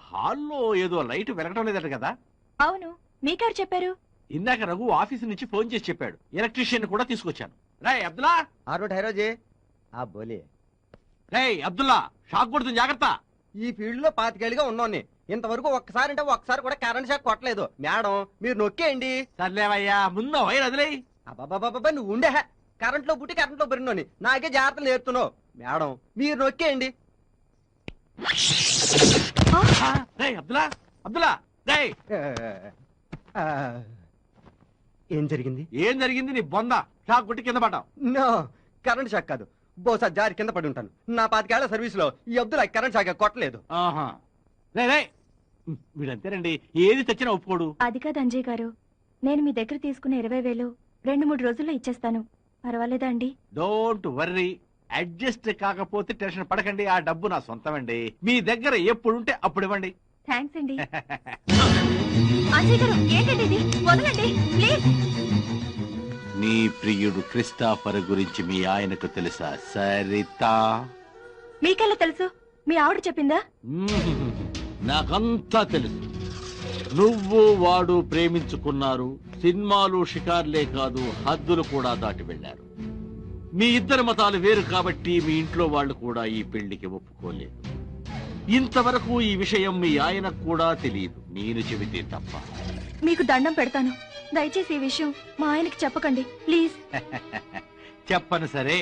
హాల్లో ఏదో లైట్ వెలగటం లేదట కదా? అవును, మీకెవరు చెప్పారు? ఇందాక రఘు ఆఫీస్ నుంచి ఫోన్ చేసి చెప్పాడు. ఎలక్ట్రీషియన్ కూడా తీసుకొచ్చాను. రాయ్ అబ్దుల్లా. ఆటో ठहरो బోలే. రేయ్ అబ్దుల్లా, షాక్ కొడుతుంది, జాగ్రత్త. ఈ ఫీల్డ్ లో 25 ఏళ్ళుగా ఉన్నాను. ఇంతవరకు ఒక్కసారి కూడా కరెంట్ షాక్ కొట్టలేదు. మేడం మీరు నొక్కేయండి. సర్లేవయ్యా, ముందు వైర్ వదిలే. అబ్బాబాబా నువ్వు ఉండే కరెంట్ లో పుట్టి కరెంట్ లో పెరిగినోని నాకే జాగ్రత్తలు నేర్తున్నావు. మేడం మీరు నొక్కేయండి. రేయ్ అబ్దుల్లా, అబ్దుల్లా రేయ్. ఏం జరిగింది? ఏం జరిగింది? నీ బొంద షాక్ కొట్టి కింద పడ్డావు. నో, కరెంట్ షాక్ కాదు. బహుశా జారి కింద పడి ఉంటాను. నా 25 ఏళ్ల సర్వీస్ లో ఈ అబ్దుల్లా కరెంట్ షాక్ కొట్టలేదు. ఆహా, రే వీడంతేనండి, ఏది తెచ్చినా ఒప్పుకోడు. అది కాదు అంజయ్ గారు, నేను మీ దగ్గర తీసుకున్న 20,000 2-3 రోజుల్లో ఇచ్చేస్తాను. పర్వాలేదా అండి? డోంట్ వర్రీ, అడ్జస్ట్ కాకపోతే టెన్షన్ పడకండి. ఆ డబ్బు నా సొంతమండి. మీ దగ్గర ఎప్పుడుంటే అప్పుడు ఇవ్వండి. థ్యాంక్స్ అండి. అంజయ్ గారు, ఏంటండి ఇది? వదలండి ప్లీజ్. నీ ప్రియుడు క్రిస్టాఫర్ గురించి మీ ఆయనకు తెలుసా సరిత? మీకెలా తెలుసు? మీ ఆవిడ చెప్పిందా? నాకంతా తెలుసు. నువ్వు వాడు ప్రేమించుకున్నారు. సినిమాలు షికార్లే కాదు, హద్దులు కూడా దాటి వెళ్లారు. మీ ఇద్దరి మతాలు వేరు కాబట్టి మీ ఇంట్లో వాళ్ళు కూడా ఈ పెళ్లికి ఒప్పుకోలేదు. ఇంతవరకు ఈ విషయం మీ ఆయనకు కూడా తెలియదు, నేను చెబితే తప్ప. మీకు దండం పెడతాను, దయచేసి ఈ విషయం మా ఆయనకి చెప్పకండి ప్లీజ్. చెప్పను సరే,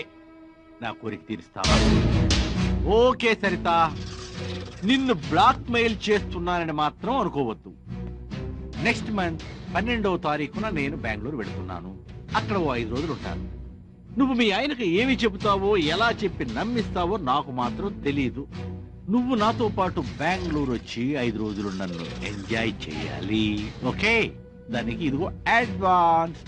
నా కోరిక తీరుస్తావా? ఓకే సరిత, నిన్ను బ్లాక్ మెయిల్ చేస్తున్నానని మాత్రం అనుకోవద్దు. నెక్స్ట్ మంత్ 12వ తారీఖున నేను బెంగళూరు వెళుతున్నాను. అక్కడ ఓ 5 రోజులు ఉంటాను. నువ్వు మీ ఆయనకు ఏమి చెబుతావో, ఎలా చెప్పి నమ్మిస్తావో నాకు మాత్రం తెలీదు. నువ్వు నాతో పాటు బెంగళూరు వచ్చి 5 రోజులు నన్ను ఎంజాయ్ చేయాలి. ఓకే? దానికి ఇదిగో అడ్వాన్స్.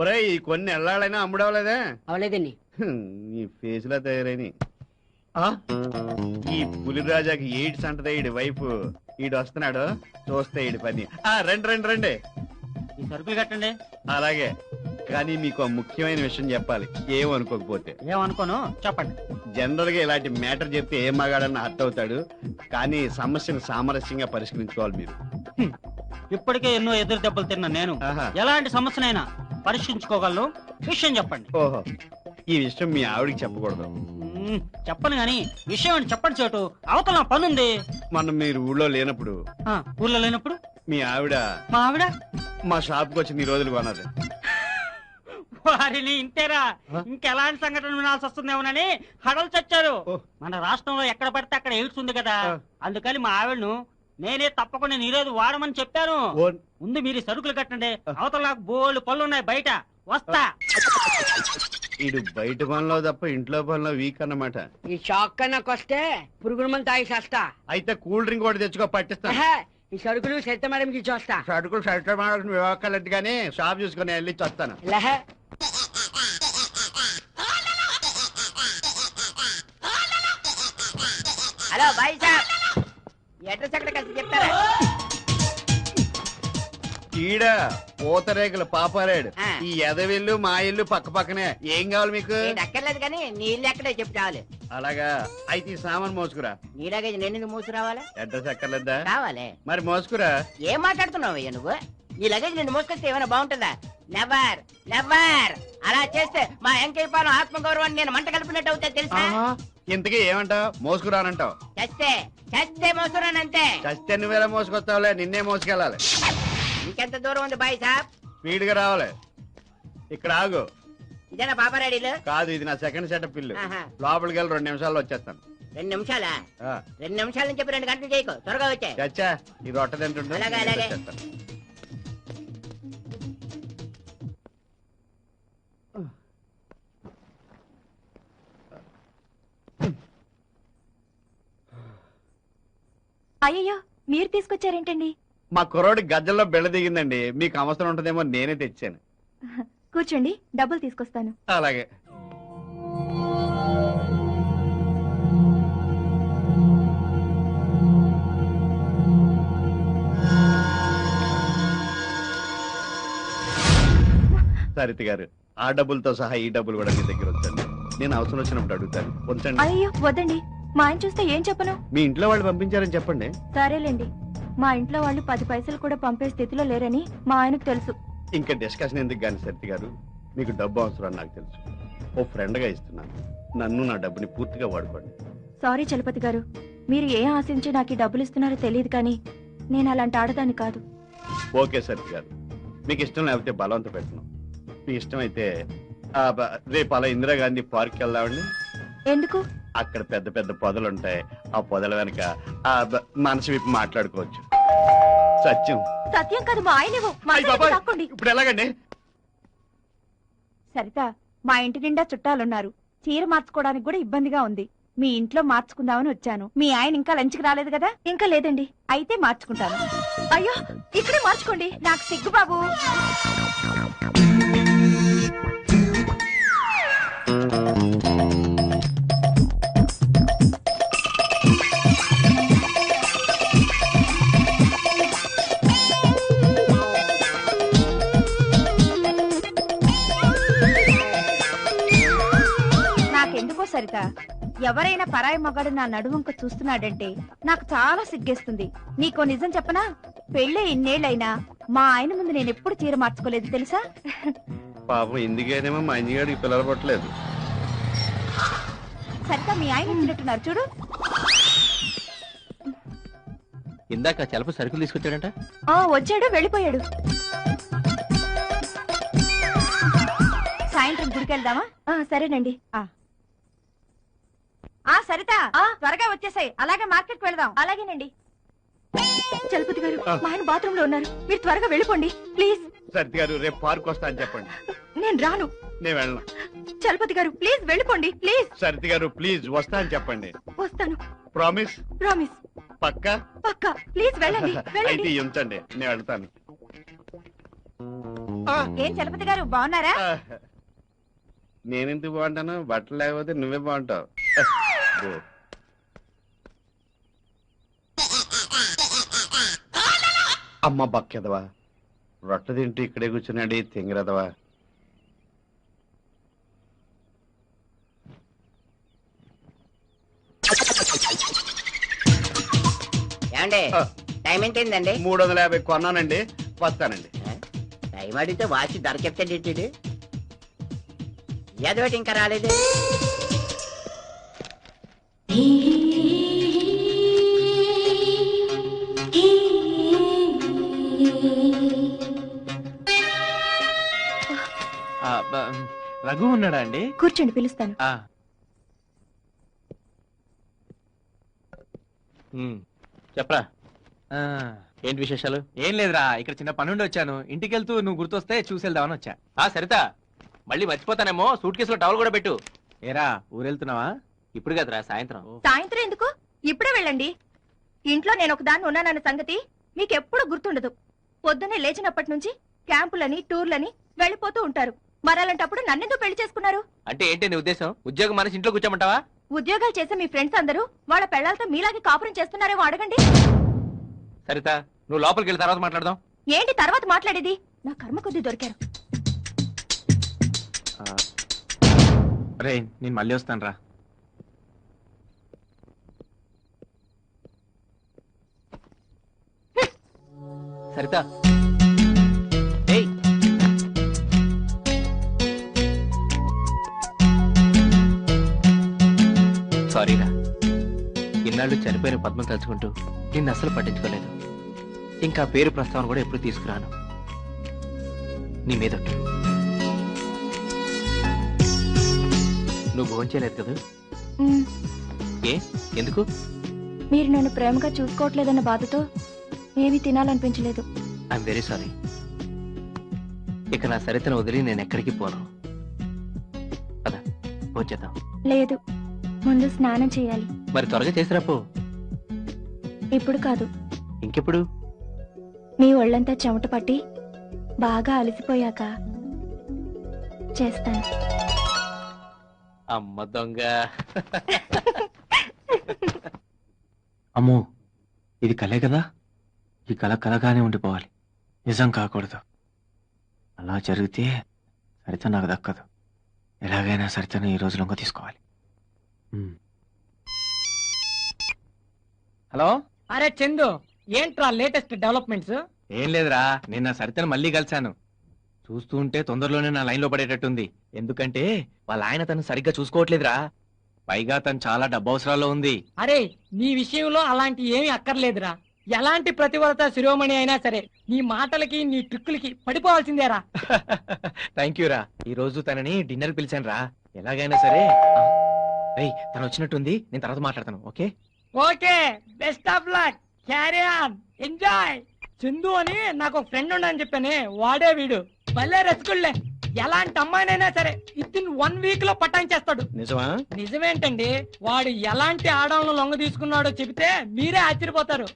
ఒరే, ఈ కొన్ని ఎల్లాడైనా అమ్ముడవలేదా? అవలేదండి. నీ ఫేస్ లా తయారైన ఈ పులిరాజాకి ఎయిడ్స్ అంటదే ఈడి వైఫ్. ఈడు వస్తున్నాడు, చూస్తే ఈడి పని. రండి రండి రండి, ఈ సరుకులు కట్టండి. అలాగే, కానీ మీకు ముఖ్యమైన విషయం చెప్పాలి, ఏమనుకోకపోతే. ఏమనుకోను, చెప్పండి. జనరల్ గా ఇలాంటి మ్యాటర్ చెప్తే ఏం మగాడని హర్ట్ అవుతాడు, కానీ సమస్యను సామరస్యంగా పరిష్కరించుకోవాలి మీరు. ఇప్పటికే ఎన్నో ఎదురు దెబ్బలు తిన్నా నేను. ఎలాంటి సమస్యనైనా పరిష్కరించుకోగలను. విషయం చెప్పండి. ఓహో, ఈ విషయం మీ ఆవిడికి చెప్పకూడదు. చెప్పను గాని విషయం అని చెప్పండి. చోటు అవతల నా పనుంది. మనం మీరు ఊళ్ళో లేనప్పుడు. ఊళ్ళో లేనప్పుడు మీ ఆవిడ మా ఆవిడ మా షాప్ కు వచ్చి 2 రోజులు కొన్నది. వారిని ఇంతేరా, ఇంకెలాంటి సంఘటన వినాల్సి వస్తుందేమోనని హడలు చచ్చారు. మన రాష్ట్రంలో ఎక్కడ పడితే అక్కడ ఎయిడ్స్ ఉంది కదా, అందుకని మా ఆవిడను నేనే తప్పకుండా నీరోజు వాడమని చెప్పాను. ముందు మీరు సరుకులు కట్టండి, అవతల నాకు బోల్డ్ పళ్ళు ఉన్నాయి బయట. వస్తా. ఇడు బయట పనిలో తప్ప ఇంట్లో పనిలో వీక్ అన్నమాట. ఈ షాక్ నాకు వస్తే పురుగుల మంది తాగి చేస్తా. అయితే కూల్ డ్రింక్ కూడా తెచ్చుకో, పట్టిస్తా. ఈ సరుకులు సత్య మేడంకి ఇచ్చొస్తా. సరుకులు సరిగ్గా వివాహాలట్టు గానీ షాప్ చూసుకుని వెళ్ళి వస్తాను. హలో బాయ్ సాబ్, అడ్రస్ ఎక్కడ కలిసి చెప్తారా? ఈడ పూతరేకులు పాపారాడు. ఈ ఎదవిల్లు మా ఇల్లు పక్క పక్కనే. ఏం కావాలి మీకు? అక్కర్లేదు కానీ నీళ్ళు ఎక్కడే చెప్పు చాలు. అలాగా, అయితే ఈ సామాన్ మోసుకురా. నీ లగేజ్ నేను మోసుకురావాలా? అడ్రస్ ఎక్కర్లేదా? కావాలి. మరి మోసుకురా. ఏం మాట్లాడుతున్నావు అయ్యా నువ్వు? ఈ లగేజ్ నిన్ను మోసుకొస్తే ఏమైనా బాగుంటుందా? Never never. అలా చేస్తే మా వెంకయ్య పాలెం ఆత్మగౌరవాన్ని నేను మంట కలిపినట్టు అవుతుంది తెలుసా? ఇంతకీ ఏమంటావు? మోసుకురానంటావు? చస్తే చస్తే మోసుకురానంతే. చస్తే నువ్వేలా మోసుకొస్తావులే, నిన్నే మోసుకెళ్ళాలి. ఇంకెంత దూరం ఉంది బాయ్ సాబ్? స్పీడ్ గా రావాలి. ఇక్కడ ఆగు. ఇదేనా పాపారెడీలు? కాదు, ఇది నా సెకండ్ సెటప్ ఇల్లు. లోపలికి వెళ్ళి 2 నిమిషాల్లో వచ్చేస్తాను. 2 నిమిషాలా? 2 నిమిషాల నుంచి 2 గంటలు చేయకు, త్వరగా వచ్చే. చచ్చా, ఈ రొట్ట తింటుండే. అలాగే అలాగే. అయ్యయ్యో, మీరు తీసుకొచ్చారేంటండి? మా కుర్రోడి గజ్జల్లో బెళ్ళ దిగిందండి, మీకు అవసరం ఉంటుందేమో నేనే తెచ్చాను. కూర్చోండి, డబ్బులు తీసుకొస్తాను. అలాగే. సరిత గారు, ఆ డబ్బులతో సహా ఈ డబ్బులు కూడా మీ దగ్గర ఉంచండి. నేను అవసరం వచ్చినప్పుడు అడుగుతాను. ఉంచండి. అయ్యో వద్దండి, మా ఆయన చూస్తే ఏం చెప్పను. మీ ఇంట్లో వాళ్ళు పంపించారని చెప్పండి. సరేలేండి, మా ఇంట్లో వాళ్ళు 10 పైసలు కూడా పంపే స్థితిలో లేరని మా ఆయనకు తెలుసు. ఇంకా డిస్కషన్ ఎందుకు కానీ సరితి గారు, మీకు డబ్బు అవసరం అని నాకు తెలుసు. ఓ ఫ్రెండ్ గా ఇస్తున్నాను. నన్ను నా డబ్బుని పూర్తిగా వాడుకోండి. సారీ చలపతి గారు, మీరు ఏం ఆశించి నాకు ఈ డబ్బులు ఇస్తున్నారో తెలియదు, కానీ నేను అలాంటి ఆడదాన్ని కాదు. ఓకే సరితి గారు, మీకు ఇష్టం లేకపోతే బలవంత పెట్టను. మీ ఇష్టం అయితే రేపు అలా ఇందిరాగాంధీ పార్క్ వెళ్దామండి. ఎందుకు? అక్కడ పెద్ద పెద్ద పొదలు ఉంటాయి. ఆ పొదల వెనక మనసు విప్పి మాట్లాడుకోవచ్చు. సత్యం. సత్యం కాదు, మా ఆయనేవో. ఇప్పుడు ఎలాగండి? సరిత, మా ఇంటి నిండా చుట్టాలున్నారు. చీర మార్చుకోవడానికి కూడా ఇబ్బందిగా ఉంది. మీ ఇంట్లో మార్చుకుందామని వచ్చాను. మీ ఆయన ఇంకా లంచ్కి రాలేదు కదా? ఇంకా లేదండి. అయితే మార్చుకుంటాను. అయ్యో, ఇక్కడే మార్చుకోండి. నాకు సిగ్గు బాబు. నాకెందుకో సరిత, ఎవరైనా పరాయి మగాడు నా నడువంక చూస్తున్నాడంటే నాకు చాలా సిగ్గేస్తుంది. నీకో నిజం చెప్పనా? పెళ్ళే ఇన్నేళ్లైనా మా ఆయన ముందు నేను ఎప్పుడు చీర మార్చుకోలేదు తెలుసా? పాపం ఎందుకేనేమో మా ఇంటిగాడికి పిల్లలు పట్టలేదు. సరిత, మీ ఆయన వచ్చినట్టున్నారు చూడు. ఇందాక చలప సరుకులు తీసుకొచ్చాడంట. వచ్చాడు, వెళ్ళిపోయాడు. సాయంత్రం గుడికి వెళ్దామా? సరేనండి. సరిత, త్వరగా వచ్చేసాయి. అలాగే మార్కెట్ కి వెళ్దాం. అలాగేనండి. చలపతి గారు, మా ఆయన బాత్రూమ్ లో ఉన్నారు. మీరు త్వరగా వెళ్ళిపోండి ప్లీజ్. సరితి గారు, రేపు పార్క్ వస్తా అని చెప్పండి. నేను రాను. నేను వెళ్ళను. చలపతి గారు ప్లీజ్ వెళ్ళిపోండి ప్లీజ్. సరితి గారు ప్లీజ్ వస్తా అని చెప్పండి. వస్తాను. ప్రామిస్? ప్రామిస్. పక్కా? పక్కా. ప్లీజ్ వెళ్ళండి. అయితే ఉంచండి, నేను వెళ్తాను. ఏం చలపతి గారు బాగున్నారా? నేనెందుకు బాగుంటాను? బట్టలు లేకపోతే నువ్వే బాగుంటావు. అమ్మ బక్కెదవా, రొట్టె తింటూ ఇక్కడే కూర్చున్నాడు తింగరదవా. ఏమండి, టైం ఎంతైందండి? 350 కొన్నానండి. వస్తానండి. టైం అడిగితే వాచి ధర చెప్తాడు. ఏదోటి ఇంకా రాలేదు. రఘు ఉన్నాడా అండి? కూర్చోండి, పిలుస్తాను. చెప్పరా, ఏంటి విశేషాలు? ఏం లేదురా, ఇక్కడ చిన్న పనుండి వచ్చాను. ఇంటికి వెళ్తూ నువ్వు గుర్తొస్తే చూసి వెళ్దామని వచ్చా. సరిత, మళ్ళీ మర్చిపోతానేమో, సూట్ కేసులో టవల్ కూడా పెట్టు. ఏరా, ఊరెళ్తున్నావా? ఇప్పుడు కదరా, సాయంత్రం. సాయంత్రం ఎందుకు? ఇప్పుడే వెళ్ళండి. ఇంట్లో నేను ఒకదాన్ని ఉన్నానన్న సంగతి మీకెప్పుడు గుర్తుండదు. పొద్దున్నే లేచినప్పటి నుంచి క్యాంపులని టూర్లని వెళ్ళిపోతూ ఉంటారు. మరలాంటప్పుడు నన్నెందుకు పెళ్లి చేసుకున్నారు? అంటే ఏంటి నీ ఉద్దేశం? ఉద్యోగం మనసి ఇంట్లో కూర్చోమంటావా? ఉద్యోగాలు చేసే మీ ఫ్రెండ్స్ అందరూ వాళ్ళ పెళ్లాలతో మీలాగే కాపురం చేస్తున్నారేమో అడగండి. సరిత, నువ్వు లోపలికి వెళ్ళి తర్వాత మాట్లాడదాం. ఏంటి తర్వాత మాట్లాడేది? నా కర్మ కొద్దీ దొరికారు. రే, నేను మళ్ళీ వస్తాను రా. సరిత, సారీరా, ఇన్నాళ్ళు చనిపోయిన పద్మం తలుచుకుంటూ నిన్ను అస్సలు పట్టించుకోలేదు. ఇంకా పేరు ప్రస్తావన కూడా ఎప్పుడు తీసుకురాను. నీ మీద నువ్వు భోంచేయలేదు కదా? ఏ, ఎందుకు? మీరు నన్ను ప్రేమగా చూసుకోవట్లేదన్న బాధతో ఏమీ తినాలనిపించలేదు. I'm very sorry. ఇక నా సరితను వదిలి నేను ఎక్కడికి పోను. పద, భోంచేద్దాం. లేదు, ముందు స్నానం చేయాలి. మరి త్వరగా చేసిరా పో. ఇప్పుడు కాదు. ఇంకెప్పుడు? మీ ఒళ్ళంతా చెమట పట్టి బాగా అలసిపోయాక చేస్తాను. అమ్మ దొంగ. అమ్మో, ఇది కలే కదా? ఈ కళ కలగానే ఉండిపోవాలి, నిజం కాకూడదు. అలా జరిగితే సరిత నాకు దక్కదు. ఎలాగైనా సరితను ఈ రోజు లొంగ తీసుకోవాలి. హలో. అరే చందు, ఏంట్రా లేటెస్ట్ డెవలప్మెంట్స్? ఏం లేదురా, నిన్న సరితను మళ్ళీ కలిశాను. చూస్తూ ఉంటే తొందరలోనే నా లైన్ లో పడేటట్టుంది. ఎందుకంటే వాళ్ళ ఆయన తను సరిగ్గా చూసుకోవట్లేదురా. పైగా తను చాలా డబ్బు అవసరాల్లో ఉంది. అరే నీ విషయంలో అలాంటి ఏమీ అక్కర్లేదురా. ఎలాంటి ప్రతివరత శిరోమణి అయినా సరే నీ మాటలకి నీ ట్రిక్కులకి పడిపోవాల్సిందేరా. థ్యాంక్ యూ రా. ఈ రోజు తనని డిన్నర్ పిలిచాను రా. ఎలాగైనా సరే తను వచ్చినట్టుంది, నేను తర్వాత మాట్లాడతాను. Okay okay, best of luck, carry on, enjoy. Chandu అని నాకు ఒక ఫ్రెండ్ ఉండని చెప్పానే, వాడే వీడు. భలే రసగుల్లే. ఎలాంటి అమ్మాయినైనా సరే వితిన్ 1 వీక్ లో పటాయించేస్తాడు. నిజమా? నిజమేంటండి, వాడు ఎలాంటి ఆడవాళ్ళను లొంగ తీసుకున్నాడో చెబితే మీరే ఆశ్చర్యపోతారు.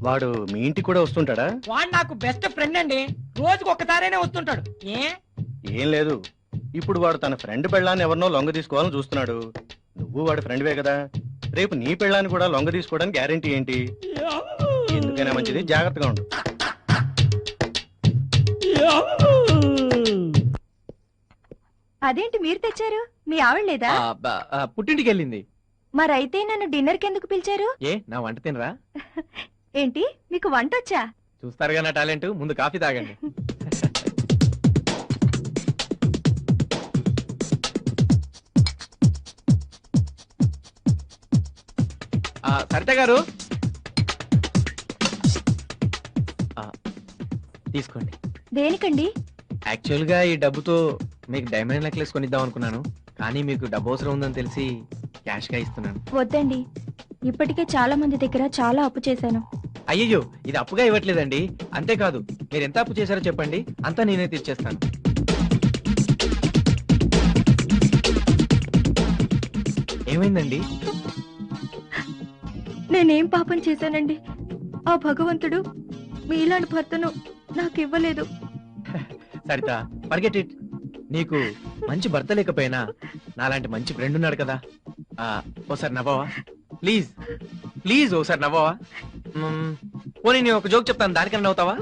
వాడు మీ ఇంటికి కూడా వస్తుంటాడా? వాడు నాకు బెస్ట్ ఫ్రెండ్ అండి. రోజుకు ఒక్కసారైనా వస్తుంటాడు. ఏం లేదు, ఇప్పుడు వాడు తన ఫ్రెండ్ పెళ్ళాన్ని ఎవరినో లొంగ తీసుకోవాలని చూస్తున్నాడు. నువ్వు వాడి ఫ్రెండ్వే కదా, రేపు నీ పెళ్ళాన్ని కూడా లొంగ తీసుకోవడానికి గ్యారెంటీ ఏంటి? ఎందుకైనా మంచిది, జాగ్రత్తగా ఉండు. అదేంటి మీరు తెచ్చారు? మీ ఆవిడ లేదా? పుట్టింటికి వెళ్ళింది. మరైతే నన్ను డిన్నర్ కి ఎందుకు పిలిచారు? ఏ నా వంట తినరా? ఏంటి మీకు వంట వచ్చా? చూస్తారుగా నా టాలెంట్. ముందు కాఫీ తాగండి. సరిత గారు తీసుకోండి. దేనికండి? యాక్చువల్ గా ఈ డబ్బుతో మీకు డైమండ్ నెక్లెస్ కొనిద్దాం అనుకున్నాను, కానీ మీకు డబ్బు అవసరం ఉందని తెలిసి క్యాష్ గా ఇస్తున్నాను. వద్దండి, ఇప్పటికే చాలా మంది దగ్గర చాలా అప్పు చేశాను. అయ్యయ్యో, ఇది అప్పుగా ఇవ్వట్లేదండి. అంతేకాదు, మీరు ఎంత అప్పు చేశారో చెప్పండి, అంతా నేనే తీర్చేస్తాను. ఏమైందండి? నేనేం పాపం చేశానండి? ఆ భగవంతుడు మీలాంటి భర్తను నాకు ఇవ్వలేదు. Saritha, forget it. నీకు మంచి భర్త లేకపోయినా నాలాంటి మంచి ఫ్రెండ్ ఉన్నాడు కదా. ఓసారి నవ్వవా ప్లీజ్? ప్లీజ్ ఓసారి నవ్వవా? పోనీ నేను ఒక జోక్ చెప్తాను, దానికన్నా నవ్వుతావా?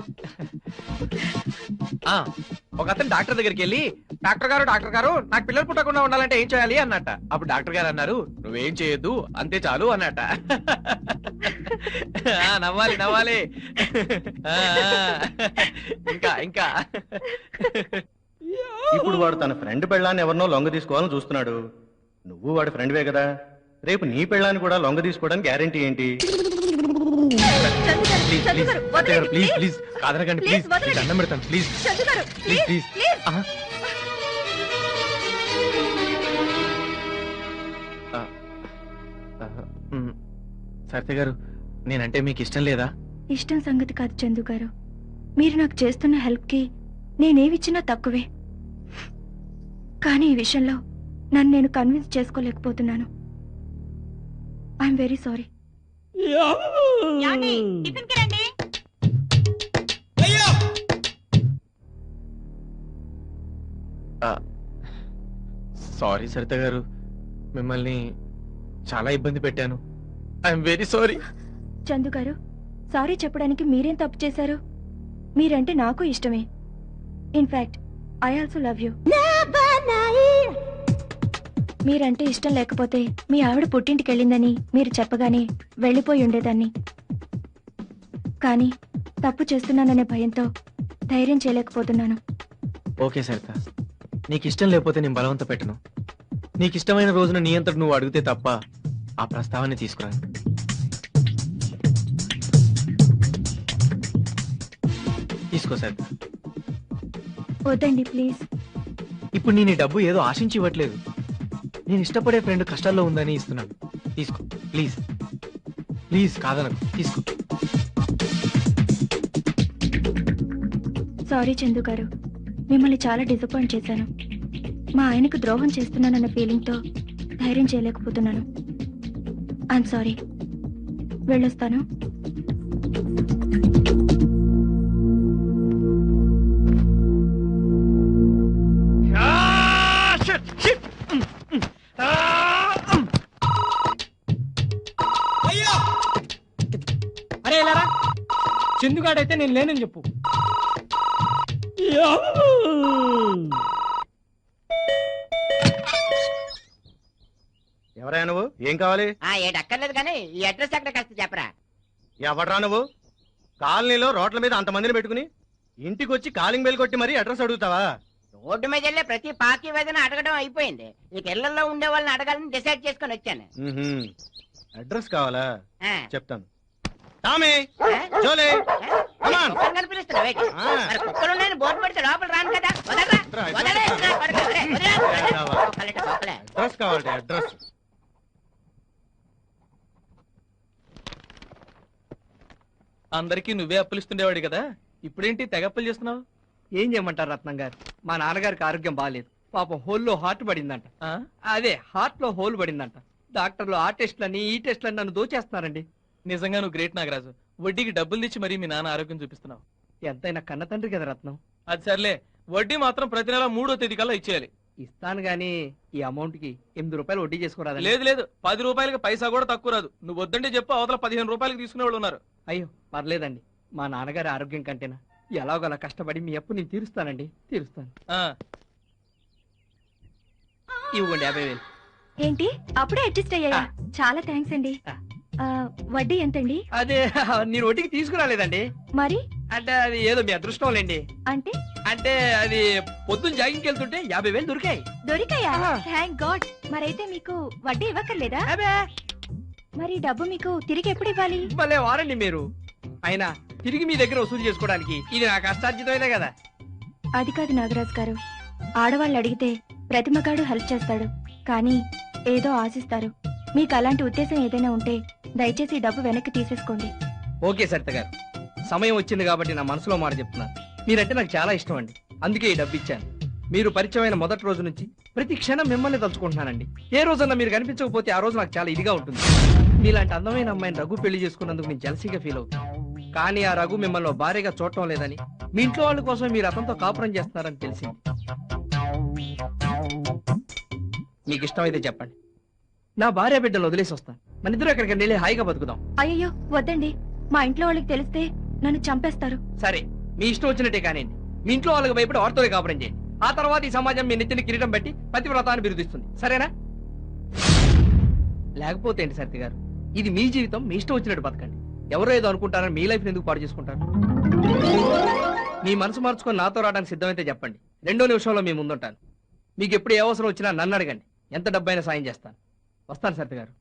ఒక అతను డాక్టర్ దగ్గరికి వెళ్ళి, డాక్టర్ గారు నాకు పిల్లలు పుట్టకుండా ఉండాలంటే ఏం చేయాలి అన్నట్ట. అప్పుడు డాక్టర్ గారు అన్నారు, నువ్వేం చేయొద్దు, అంతే చాలు అన్నట్ట. నవ్వాలి నవ్వాలి. ఇంకా ఇంకా ఇప్పుడు వాడు తన ఫ్రెండ్ పెళ్ళాన్ని ఎవరినో లొంగ తీసుకోవాలని చూస్తున్నాడు. నువ్వు వాడి ఫ్రెండ్వే కదా, రేపు నీ పెళ్ళాన్ని కూడా లొంగ తీసుకోవడానికి గ్యారెంటీ ఏంటి? ప్లీజ్ ప్లీజ్ కాదనకండి, ప్లీజ్ దండం పెడతాను, ప్లీజ్ ప్లీజ్ ప్లీజ్. సరిత గారు, నేనంటే మీకు ఇష్టం లేదా? ఇష్టం సంగతి కాదు చందు గారు, మీరు నాకు చేస్తున్న హెల్ప్ కి నేనేమిచ్చినా తక్కువే. కానీ ఈ విషయంలో నన్ను నేను కన్విన్స్ చేసుకోలేకపోతున్నాను. I'm very sorry. Sorry Sarita garu, మిమ్మల్ని చాలా ఇబ్బంది పెట్టాను. I'm very sorry. చందు గారు, సారీ చెప్పడానికి మీరేం తప్పు చేశారు? మీరంటే నాకు ఇష్టమే. In fact I also love you. మీరంటే ఇష్టం లేకపోతే మీ ఆవిడ పుట్టింటికి వెళ్ళిందని మీరు చెప్పగానే వెళ్ళిపోయి ఉండేదాన్ని. కానీ తప్పు చేస్తున్నాననే భయంతో ధైర్యం చేయలేకపోతున్నాను. ఓకే సరిత, నీకు ఇష్టం లేకపోతే నేను బలవంత పెట్టను. నీకు ఇష్టమైన రోజున నీ అంతటి నువ్వు అడిగితే తప్ప ఆ ప్రస్తావాన్ని తీసుకురాను. తీసుకో సరిత. వద్దండి ప్లీజ్. ఇప్పుడు నేను ఈ డబ్బు ఏదో ఆశించి ఇవ్వట్లేదు, నేను ఇష్టపడే ఫ్రెండ్ కష్టాల్లో ఉందని ఇస్తున్నాను. తీసుకో ప్లీజ్ ప్లీజ్, కాదనకు, తీసుకో. సారీ చందు గారు, మిమ్మల్ని చాలా డిసప్పాయింట్ చేశాను. మా ఆయనకు ద్రోహం చేస్తున్నానన్న ఫీలింగ్తో ధైర్యం చేయలేకపోతున్నాను. I'm sorry. వెళ్ళొస్తాను. అరే ఇలారా, చందుగాడైతే నేను లేనని చెప్పు. ఎవరైనా నువ్వు? ఏం కావాలి? ఏటక్కర్లేదు కానీ ఈ అడ్రస్ ఎక్కడ కాస్త చెప్పరా. ఎవడరా నువ్వు? కాలనీలో రోడ్ల మీద అంతమందిని పెట్టుకుని ఇంటికి వచ్చి కాలింగ్ బెల్ కొట్టి మరీ అడ్రస్ అడుగుతావా? రోడ్డు మీద వెళ్ళే ప్రతి పాకి వేదన అడగడం అయిపోయింది. ఇక ఇళ్లలో ఉండే వాళ్ళని అడగాలని డిసైడ్ చేసుకొని వచ్చాను. అడ్రస్ కావాలా? ఆ. చెప్తాను. టామీ, ఆ? జోలే, come on. కుక్కను కనిపిస్తున్నావు ఏంటి? ఆ. మరి కుక్కలు ఉన్నాయని బోర్డు పెడితే లోపల రాను కదా. వదలరా. రా, వదలే. వదలే. కుక్కలంటే కుక్కలే. అడ్రస్ కావాలి, అడ్రస్. అందరికీ నువ్వే అప్పులు ఇస్తుండేవాడు కదా, ఇప్పుడేంటి తెగ అప్పులు చేస్తున్నావు? ఏం చేయమంటారు రత్నం గారు, మా నాన్నగారికి ఆరోగ్యం బాగాలేదు. పాపం హోల్లో హార్ట్ పడిందంట. ఆ? అదే హార్ట్ లో హోల్ పడిందంట. డాక్టర్లు ఆ టెస్ట్లని ఈ టెస్ట్లని నన్ను దోచేస్తున్నారండి. నిజంగా నువ్వు గ్రేట్ నాగరాజు. వడ్డీకి డబ్బులు తెచ్చి మరీ మీ నాన్న ఆరోగ్యం చూపిస్తున్నావు. ఎంతైనా కన్న తండ్రి కదా రత్నం. అది సర్లే, వడ్డీ మాత్రం ప్రతి నెల 3వ తేదీ కల్లా ఇచ్చేయాలి. ఇస్తాను గానీ ఈ అమౌంట్ కి 8 రూపాయలు వడ్డీ చేసుకోరాదు. లేదు లేదు, 10 రూపాయలకి పైసా కూడా తక్కువ రాదు. నువ్వు వద్దంటే చెప్పు, అవతల 15 రూపాయలకి తీసుకునే వాళ్ళు ఉన్నారు. అయ్యో పర్లేదండి, మా నాన్నగారి ఆరోగ్యం కంటేనా ఎలాగోలా కష్టపడి మీ అప్పు నేను తీరుస్తానండి, తీరుస్తాను. ఆ, ఇవ్వండి 50,000. ఏంటి అప్పుడే అడ్జస్ట్ అయ్యాయా? చాలా థ్యాంక్స్ అండి. వడ్డీ ఎంతండి? అదే నేను వడ్డీకి తీసుకురాలేదండి. మరి అంటే అది ఏదో మీ అదృష్టం లేండి. అంటే అంటే అది పొద్దున్న జాగింగ్కి వెళ్తుంటే 50,000 దొరికాయి. దొరికాయా? ఆహా. Thank God. మరైతే మీకు వడ్డీ ఇవ్వక్కర్లేదా? అబే మరి డబ్బు మీకు తిరిగి ఎప్పుడు ఇవ్వాలి? భలే వారండి మీరు. అయినా తిరిగి మీ దగ్గర వసూలు చేసుకోవడానికి ఇది నా కష్టార్జితమైతే కదా. అది కాదు నాగరాజ్ గారు, ఆడవాళ్ళు అడిగితే ప్రతి మగాడు హెల్ప్ చేస్తాడు, కానీ ఏదో ఆశిస్తారు. మీకు అలాంటి ఉద్దేశం ఏదైనా ఉంటే దయచేసి ఈ డబ్బు వెనక్కి తీసేసుకోండి. ఓకే సరిత గారు, సమయం వచ్చింది కాబట్టి నా మనసులో మాట చెప్తున్నాను. మీరంటే నాకు చాలా ఇష్టం అండి, అందుకే ఈ డబ్బు ఇచ్చాను. మీరు పరిచయమైన మొదటి రోజు నుంచి ప్రతి క్షణం మిమ్మల్ని తలుచుకుంటున్నానండి. ఏ రోజన్నా మీరు కనిపించకపోతే ఆ రోజు నాకు చాలా ఇదిగా ఉంటుంది. మీలాంటి అందమైన అమ్మాయిని రఘు పెళ్లి చేసుకున్నందుకు నేను జలసీగా ఫీల్ అవుతాను. కానీ ఆ రఘు మిమ్మల్ని భార్యగా చూడటం లేదని, మీ ఇంట్లో వాళ్ళ కోసం మీరు అతనితో కాపురం చేస్తున్నారని తెలిసింది. మీకు ఇష్టమైతే చెప్పండి, నా భార్య బిడ్డలు వదిలేసి వస్తాను. మన ఇద్దరు ఎక్కడికి వెళ్ళి హాయిగా బతుకుదాం. అయ్యో వద్దండి, మా ఇంట్లో వాళ్ళకి తెలిస్తే నన్ను చంపేస్తారు. సరే మీ ఇష్టం వచ్చినట్టే కానివ్వండి. మీ ఇంట్లో వాళ్ళకి భయపడి వారితోనే కాపురం చేయండి. ఆ తర్వాత ఈ సమాజం మీ నెత్తిని కిరీటం పెట్టి పతివ్రతాన్ని బిరుదిస్తుంది. సరేనా? లేకపోతే ఏంటి సరిత గారు, ఇది మీ జీవితం, మీ ఇష్టం వచ్చినట్టు బతకండి. ఎవరో ఏదో అనుకుంటారని మీ లైఫ్ ఎందుకు పాడు చేసుకుంటారు? మీ మనసు మార్చుకొని నాతో రావడానికి సిద్ధమైతే చెప్పండి. 2 నిమిషంలో మీ ముందుంటాను. మీకు ఎప్పుడు ఏ అవసరం వచ్చినా నన్ను అడగండి, ఎంత డబ్బైనా సాయం చేస్తాను. వస్తాను సరిత గారు.